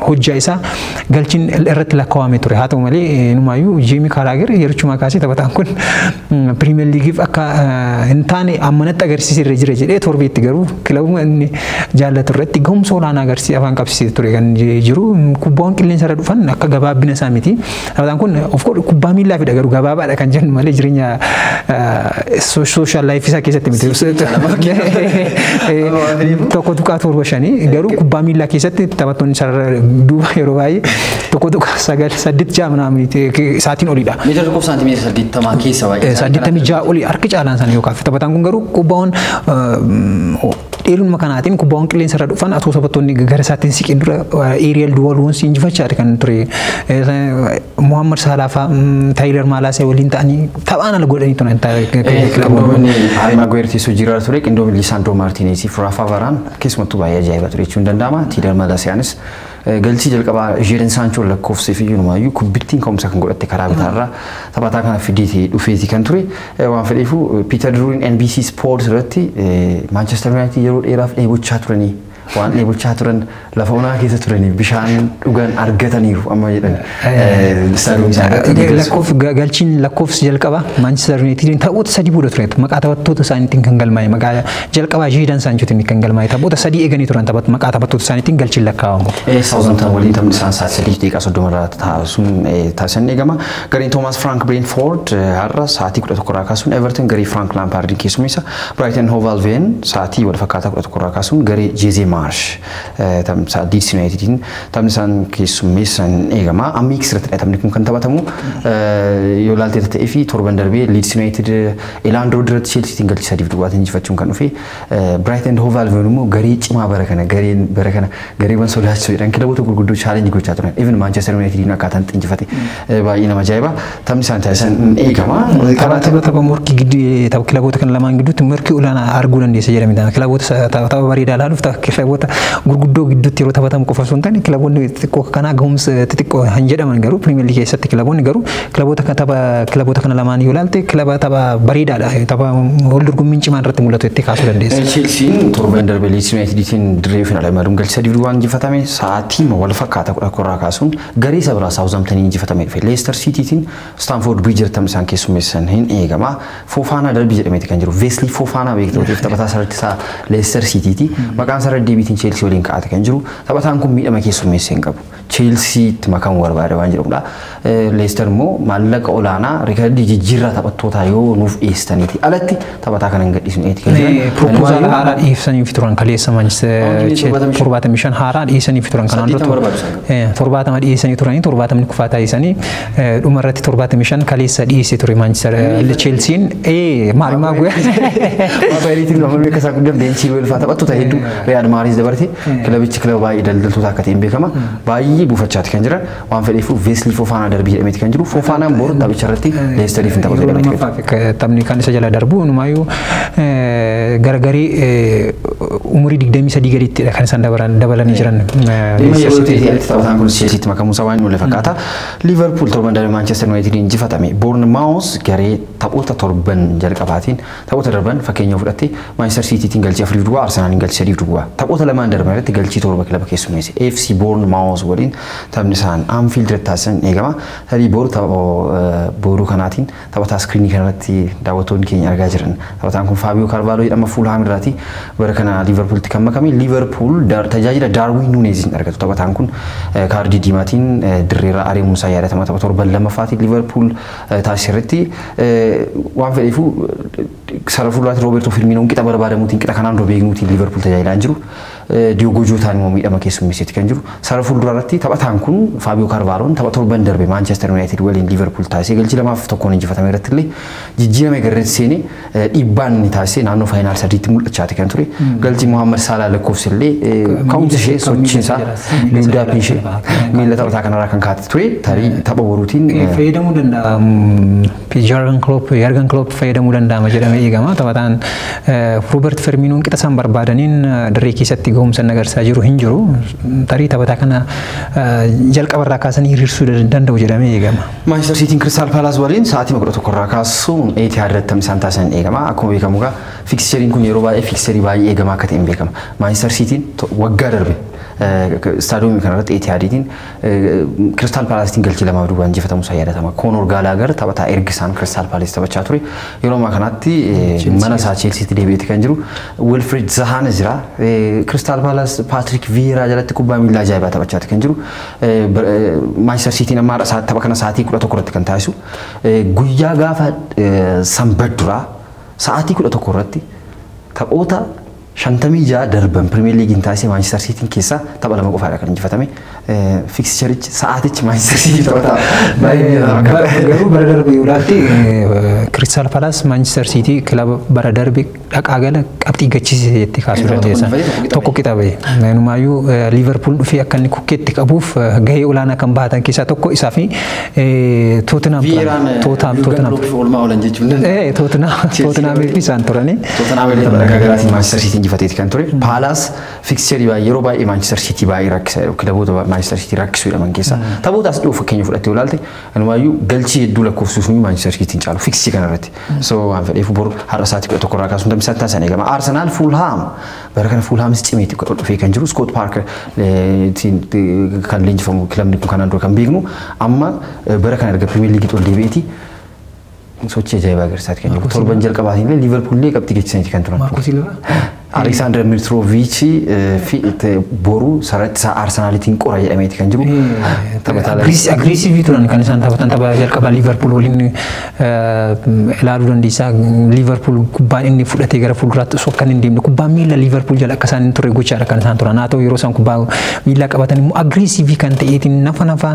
hojjaa isaa galchiin irratti lakkaawamee ture. Haa ta'u malee inumaayyuu Jamie Carragher yeroo kaasee taphataan kun Premier Leagueif akka hin taane ammanatti agarsiisee jira jedhee torbeetti garuu kilabuma inni jaallatu irratti gahumsa olaanaa agarsiisee afaan qabsiisee ture kan jiru. Kubbaawwan qilleensa irra dhufan akka gabaabina isaa miti. Taphataan kun of course kubbaa miillaa fida garuu gabaabaadha kan jennu malee jireenya social life isaa keessatti miti. Tokko tuqaa 7-5 garuu kubbaa miillaa keessatti taphattoonni sarara duuba yeroo baay'ee tokko tuqaa 9-8 miti isaatiin olidha. Meetira tokkoof saantimeetira 80 keessa baay'ee. 86 olii harki caalaan isaanii yoo kaafte taphataan kun garuu kubbaawwan dheeruma kanaatiin kubbaawwan qilleensa irra dhufan atoo taphattoonni gara isaatiin siqin dura aerial dual ones injifachaati kan ture. Muhammad Salah fa'aa Tyler Malacia waliin ta'anii taphaan ala godhanii turan kilaboonni Harry Maguire teessoo jira ture. Qindoomni Lisandro Martinez fi Rafa Varane keessumattuu baay'ee ajaa'iba ture jechuun danda'ama. Tyler Malacianis galchii jalqabaa Jadon Sancho lakkoofsee fi yoonumayyuu kubbittiin ka'umsa kan godhatte karaa bitaarraa taphataa kana fidee dhufeeti kan ture. Waan fedheefu Peter Drury NBC Sports irratti Manchester United yeroo dheeraaf dheebochaa turanii waan dheebochaa turan lafa onaa keessa turanii bishaan dhugan argataniiru amma jedhan. Galchiin lakkoofsi jalqabaa Manchester United taphoota sadii booda ture. Maqaa taphattoota isaaniitiin kan galmaa'e maqaa jalqabaa Jadon Sanchotiin kan galmaa'e taphoota sadii eeganii turan maqaa taphattoota isaaniitiin galchiin lakkaa'amu. Southampton waliin taphni isaan sa'aatii 3:30 irraa taasisan eegama. Gareen Thomas Frank Brentford har'a sa'aatii 11 irraa kaasuun Everton garee Frank Lampard keessummeessa. Brighton Hove Albion sa'aatii wal fakkaataa 11 irraa kaasuun garee Jose Marsh taphni Leeds Unitedin taphni isaan keessummeessan eegama amma X-irratti taphni kun kan taphatamu yoo ilaalte ta'ee fi torban darbee Leeds United Elland Road irratti Chelsea galchi 3-2 injifachuun kan dhufe Brighton and Hove Albion immoo garee cimaa bara kana gareewwan sodaachisoo jedhan kilaboota gurguddoo challenge gochaa turan even Manchester United akkaataan injifate baay'ee nama ajaa'iba taphni isaan taasisan eegama tapha morkii gidduu tapha kilaboota kan lamaan gidduutti morkii olaanaa arguu dandeessa jedhamudha kilaboota tapha bareedaa ilaaluuf kilaboota gurguddoo gidduutti yeroo taphatamu qofa osoo hin taane kilaboonni xixiqqoo kanaa gahumsa xixiqqoo hin jedhaman garuu Premier League keessatti kilaboonni garuu kilaboota kana lamaan yoo ilaalte kilaba tapha bareedaadha tapha wal dorgommiin cimaan irratti mul'atu itti kaasuu dandeessa. Chelsea torban darbee Leeds Unitedtiin dirree finaalaa maluun galchi 3-2 injifatame sa'aatii wal fakkaata kudha korraa kaasuun garee isa biraa Southampton injifatame dhufe Leicester Citytiin Stamford Bridge irratti isaan keessummeessan hin eegama Fofana darbii jedhameeti kan jiru Wesley Fofana beektoota taphataa sararti isaa Leicester Cityiti maqaan isaa deebiitiin Chelsea waliin kaa'ate kan jiru taphataan kun miidhama keessummeessee hin qabu Chelsea itti makamu barbaada waan jedhamudha Leicester immoo maallaqa olaanaa riikardii jijjiirraa taphattoota yoo nuuf dhiyeessaniiti alatti taphataa kana hin gadhiisnu eeti kan jiran proposal haaraa dhiyeessaniif turan kaleessa Manchester 75 haaraa dhiyeessaniif turan kanaan dura 70 dhiyeessanii turanii 70 kufaa taasisanii dhuma irratti 75 kaleessa dhiyeessee ture Manchester Chelsea'n maal maagwe Baay'eetiin nama beekasaa guddaa beenchii welfaa taphattoota hedduu Real Madrid dabartee kilabichi kilaba baay'ee daldaltoota akka ta'een beekama baay'ee buufachaati kan jiran waan fedheef Wesley Fofana darbii jedhameeti kan jiru Fofanaan boru taphicha irratti Leicesteriif taphatu jedhameeti kan taphni kan isa jala darbu numaayuu garagarii umurii 23 gadiittidha kan isaan dabalanii jiran taphataan kun Chelsea'itti makamuusaa waan wal fakkaata Liverpool torban darbee Manchester United injifatame Bournemouth garee taphoota torban jalqabaatiin taphoota darban fakkeenya fudhatte Manchester Citytiin galchii 4-2 Arsenaliin galchii 3-2 taphoota lamaan darban irratti galchii torba kilaba keessummeesse FC Bournemouth waliin taphni isaan Anfield irratti taasisan eegama tarii boru kanaatiin taphataa iskiriinii kanarratti daawwattoonni keenya argaa jiran taphataan kun Fabio Carvalho jedhama Fulham irraati bara kana Liverpooltti kan makame Liverpool tajaajila Darwin Nunezin argatu taphataan kun kaardii diimaatiin dirreerra areemuusaa yaadatama tapha torban lammaffaatiin Liverpool taasisirratti waan fedheefu sara fuulaatti Roberto Firminoon qixa barbaadamuutiin qixa kanaan dura beeknuutiin Liverpool tajaajilaa jiru Diogo Jotaan immoo miidhama keessummeesseeti kan jiru sara fuulduraatti taphataan kun Fabio Carvalhoon tapha torban darbe Manchester United waliin Liverpool taasisee galchii 2-1 injifatame irratti illee jijjiirame garreetti seenee dhiibbaan inni taasisee naannoo faayinaal sadiitti mul'achaati kan ture galchii Mohamed Salah lakkoofsillee ka'umsi ishee sochiin isaa miildaappii ishee miila taphataa kanarraa kan kaa'ate ture tarii tapha boruutiin fayyadamuu danda'a Jurgen Klopp fayyadamuu danda'ama jedhamee eegama taphataan Robert Firminoon qixa isaan barbaadaniin dirree keessatti gahumsa agarsiisaa jiru hin jiru tarii taphataa kana jalqabarraa kaasanii hiriirsuu danda'u jedhamee eegama. Manchester City Crystal Palace waliin sa'aatii 11 irraa kaasuun Etihad irratti isaan taasisan eegama akkuma beekamu egaa fikseriin kun yeroo baay'ee fikserii baay'ee eegamaa akka ta'een beekama. Manchester City waggaa darbe staadiyoomii kanarratti Etihadiitiin Crystal Palacetiin galchii 2-2 injifatamuusaa yaadatama. Conor Gallagher taphataa ergisaan Crystal Palace taphachaa ture yeroo ammaa kanatti mana isaa Chelseaatti deebi'eeti kan jiru Wilfried Zaha jira Crystal Palace Patrick Vieira jalatti kubbaa miilaa ajaa'ibaa taphachaati kan jiru Manchester City amma tapha kana sa'aatii 11 irratti kan taasisu guyyaa gaafa sanbata duraa sa'aatii 11 irratti taphoota 56 darban Premier League taasisee Manchester City keessaa tapha lama qofaadha kan injifatame fixturichi sa'aatichi Manchester City taphata garuu bara darbe ulaalte Crystal Palace Manchester City kilaba bara darbe dhaqaa gala qabxii gachiisee itti kaasuu dandeessa tokko qixa bahe numaayyuu Liverpool dhufee akka inni kukkeetti qabuuf gahee olaanaa kan bahatan keessaa tokko isaa fi Tottenham fi isaan turani Manchester City injifateeti kan ture Palace fixturii baay'ee yeroo baay'ee Manchester City baay'ee rakkisaa kilaboota Manchester City rakkisuu jedhaman keessaa taphootaas dhiyoo fakkeenya fudhattee olaalte anumaayyuu galchii hedduu lakkoofsisuun Manchester City caalu fiksii kanarratti so waan fedheef boru har'a sa'aatii 11 irraa kaasuun tamsaasa taasisan eegama Arsenal Fulham bara kana Fulhamis cimeetti dhufee kan jiru Scott Parker kan leenjifamu kilabni kun kanaan dura kan beeknu amma bara kana erga Premier League ol deebi'eeti sochii ajaa'ibaa agarsiisaati kan jiru torban jalqabaatiin illee Liverpool illee qabxii geessisaniiti kan turan. Marco Silva Alexander Mitrovic fi boru sarratti Arsenalitiin qora jedhameeti kan jiru. Aggressive turan kan isaan taphatan tapha jalqaba Liverpool waliin ilaaluu dandeessaa. Liverpool kubbaan inni fudhatee gara fuulduraatti osoo kan hin deemne kubbaan miila Liverpool jala akka isaan hin turre gochaadha kan isaan turan. Haa ta'u yeroo isaan kubbaa miila qabatan immoo aggressive kan ta'eetiin nafa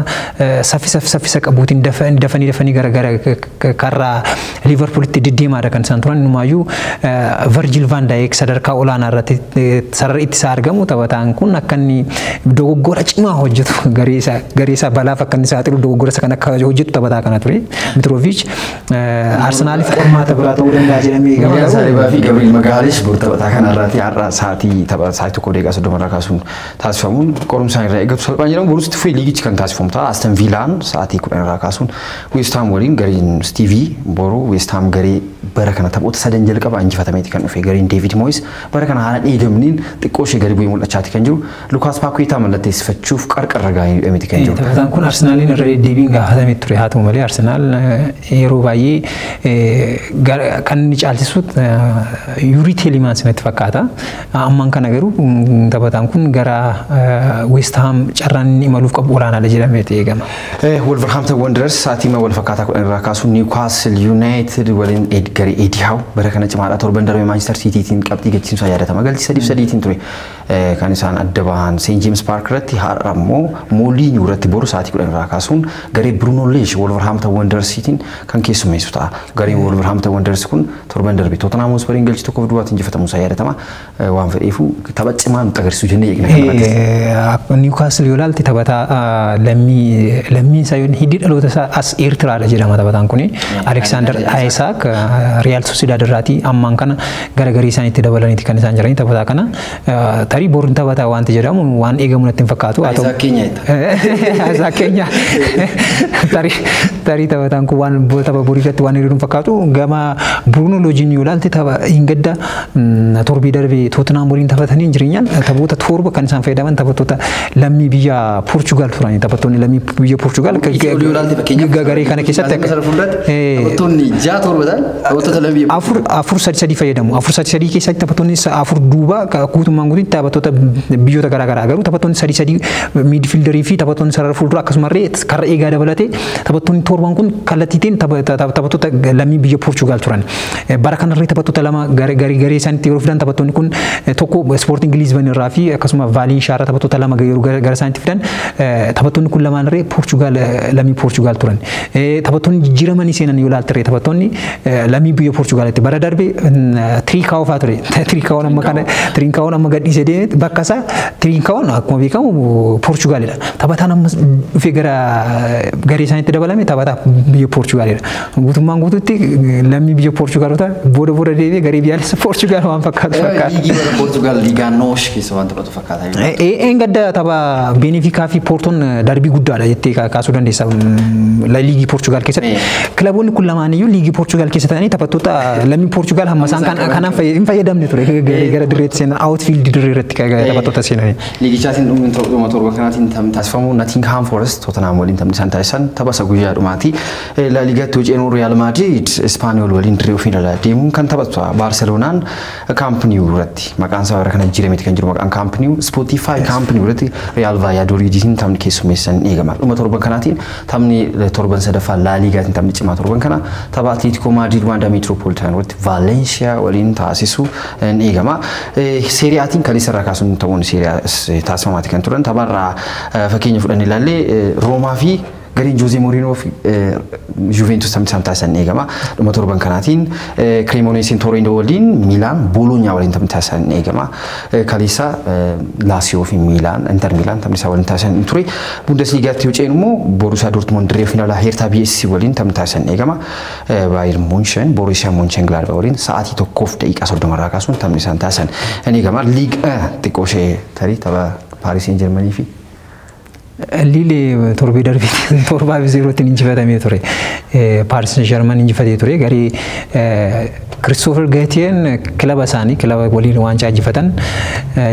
saffisa qabuutiin dafanii gara karraa Liverpoolitti deddeemaadha kan isaan turan. Inumaayyuu Virgil van Dijk sadarkaa olaanaa irratti sarara ittisa argamu taphataan kun akka inni dogoggora cimaa hojjetu garee isaa balaaf akka inni saaxilu dogoggora isa kan akka hojjetu taphataa kana ture. Mitrovic Arsenaaliif qormaata biraa ta'uu danda'a jedhamee eegama. Saalibaa fi Gabriel Magalhaes bor taphataa kana irratti har'a sa'aatii tokko deeqaa 30 irraa kaasuun taasifamuun qorumsaan irraa eegatu salphaan jedhamu. Boruutti furii liigichi kan taasifamu ta'a. Aston Villaan sa'aatii 10 irraa kaasuun West Ham waliin gareen Stevie boru West Ham garee bara kana taphoota sadan jalqaba injifatameeti kan dhufe gareen David Moyes bara kana haala dheegamniin xiqqoo ishee gadi bu'ee mul'achaati kan jiru. Lukaas Paqueta mallatteessifachuuf qarqarra gaa'ee hidhameeti kan jiru. Taphataan kun Arsenaaliin irra deddeebiin gaafatame ture. Haa ta'u malee Arsenaal yeroo baay'ee kan inni caalchisu Yuri Tielemans natti fakkaata. Ammaan kana garuu taphataan kun gara West Ham carraan inni imaluuf qabu olaanaadha jedhameeti eegama. Wolverhampton Wanderers sa'aatii wal fakkaataa 10 irraa kaasuun Newcastle United waliin garee Eddie Howe bara kana cimaadha. Torban darbe Manchester Citytiin qabxii galchiinsaa yaadatama. Galchi 3-3tiin ture kan isaan adda bahan St James Park irratti har'a immoo Molineux irratti boru sa'aatii 10 irraa kaasuun garee Bruno Lage Wolverhampton Wanderersiitiin kan keessummeessu ta'a. Gareen Wolverhampton Wanderers kun torban darbe Tottenham Hotspuriin galchi 1-2 injifatamuusaa yaadatama. Waan fedheefu tapha cimaa nutti agarsiisuu jennee eegna. Newcastle yoo ilaalte taphataa lammii isaa hiddi dhaloota isaa as Eertiraadha jedhama taphataan kun. Alexander Isak Real Sociedad irraati ammaan kana gara garee isaaniitti dabalaniiti kan isaan jiranii taphataa kana tarii boruun taphataa wanti jedhamu waan eegamu natti hin fakkaatu. Isak Keenya tarii taphataan kun waan tapha borii irratti waan hiriiruun fakkaatu gama Bruno Lage yoo ilaalte tapha hin gadda torbii darbee Tottenham waliin taphatanii hin jireenyaan taphoota torba kan isaan fayyadaman taphattoota lammii biyya Portugal turani. Taphattoonni lammii biyya Portugal garee kana keessatti taphattoonni 6 torbaadhaan taphattoota lammii afur sadi fayyadamu. Afur sadi keessatti taphattoonni afur duuba guutummaan guutuutti taphattoota biyyoota garaagaraa garuu taphattoonni sadi miidfiildarii fi taphattoonni sarara fuuldura akkasumallee karra eegaa dabalatee taphattoonni torban kun kallattiitiin taphattoota lammii biyya Portugal turan. Bara kanarree taphattoota lama garee isaaniitti yeroo fidan taphattoonni kun tokko Sporting Lisbon irraa fi akkasuma Valencia irraa taphattoota lama gara isaaniitti fidan taphattoonni kun lamaanirree Portugal lammii Portugal turan. Taphattoonni jijjiiramanii seenan yoo ilaaltirree taphattoonni lammii biyya Portugalatti bara darbe Trincao fa'aa ture. Trincao amma gadhiisee deemee bakka isaa Trincao akkuma beekamu Portugalidha. Taphataan amma dhufee gara garee isaaniitti dabalame taphataa biyya Portugalidha. Guutummaan guutuutti lammii biyya Portugalota booda deemee garee biyyaalessa Portugal waan fakkaatu fakkaata. Liigii bara Portugal Liigaa Noosh keessa waan taphatu fakkaata. Gadda tapha Benfica fi Portoon darbii guddaadha jettee kaasuu dandeessa. Liigii Portugal keessatti kilaboonni kun lamaaniyyuu liigii Portugal keessa ta'anii taphattoota lammii Portugal hamma isaan kanaan hin fayyadamne ture gara dirreetti seenan outfield dirree irratti taphattoota seenanii. Liigichaatiin dhuma torba kanaatiin taasifamu Nottingham Forest Tottenham waliin taphni isaan taasisan tapha guyyaa dhumaati. La Ligaatti hojii Real Madrid Ispaaniyol waliin dirree ofii irra deemuun kan taphatu Barcelonaan Camp Nou irratti maqaan isaa bara kana jijjiirameeti kan jiru maqaan Camp Nou Spotify Camp Nou irratti Real Valladolidiin taphni keessummeessan eegama. Dhuma torba kanaatiin taphni torban sadaffaa La Ligaatiin taphni cimaa torban kana tapha Atletico Madrid Wanda Metropolitan irratti Valencia waliin taasisu eegama. Serie Aatiin kan isarraa kaasuun ta'uun taasifamaati kan turan tapharraa fakkeenya fudhannee ilaallee Roomaa fi gareen Jose Mourinho fi Juventus taphni isaan taasisan eegama. Dhuma torban kanaatiin Cremonese Torino waliin Milan Bologna waliin taphni taasisan eegama. Kalisa Lazio fi Milan Inter Milan taphni isaa waliin taasisan ture. Bundesligaatti yoo ceenu immoo Borussia Dortmund dirree finaalaa Hertha BSC waliin taphni taasisan eegama. Bayern Munchen Borussia Mönchengladbach waliin sa'aatii 1:30 irraa kaasuun taphni isaan taasisan eegama. Ligue 1 xiqqoo ishee tarii tapha Paris Saint-Germain fi Lille torbii darbee 7-0tiin injifatamee ture. Paris Saint-Germain injifatee ture. Garee Christopher Gatien kilaba isaanii kilaba waliin waancaa injifatan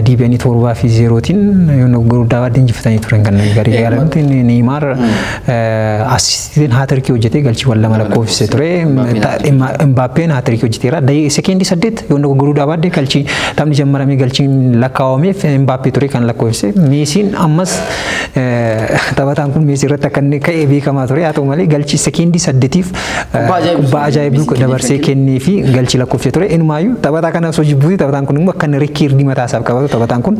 DBN 7-0tiin yoon gurguddaa baadii injifatanii turan kan garii gaalamti Neymar assistiin haatirikii hojjetee galchiiwwan lama lakkoofsise ture Mbappeen haatirikii hojjeteera sekeendii 8 yoon gurguddaa baadii galchii taphni jammaramee galchiin lakkaa'ameef Mbappee ture kan lakkoofsise Meesiin ammas taphataan kun Meesii irratti akka inni ka'ee beekamaa ture haa ta'u malee galchii sekeendii 8tiif kubbaa ajaa'ibduu dabarsee kennee fi galchii lakkoofsee ture inumaayyuu taphataa kana osoo jibbuuti taphataan kun immoo akka inni rikiirdii mataasaaf qabatu taphataan kun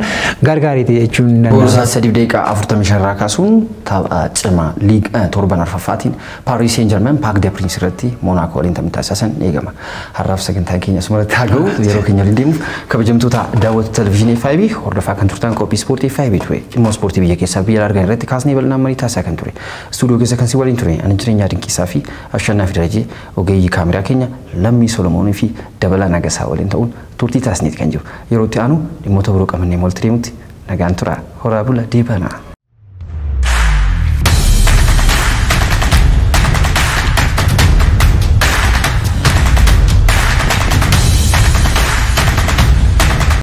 gargaariiti jechuun Boorsaa 3 daqiiqaa 45 irraa kaasuun tapha cimaa liig 7 arfaffaatiin Paris Saint-Germain Parc des Princes irratti Monaco waliin taphni taasisan eegama. Har'aaf sagantaa keenya asumarratti haa ga'u yeroo keenya waliin deemuuf kabajamtoota daawwattoota televezyiinii FIB hordofaa kan turtan qophii ispoortii FIB ture. Dhimma ispoortii biyya keessaa biyya argan irratti kaasnee bal'inaan marii taasisaa kan ture. Istuudiyoo keessa kan si waliin ture ani jireenyaa dinqiisaa fi Ashannaa fi Darajee ogeeyyii kaameraa keenya Lammii Solomoonii fi Dabalaa Nagasaa waliin ta'uun turtii taasisneeti kan jiru. Yeroo itti aanu dhimmoota biroo qabannee walitti deemutti nagaan tura. Horaa bula deebanaa.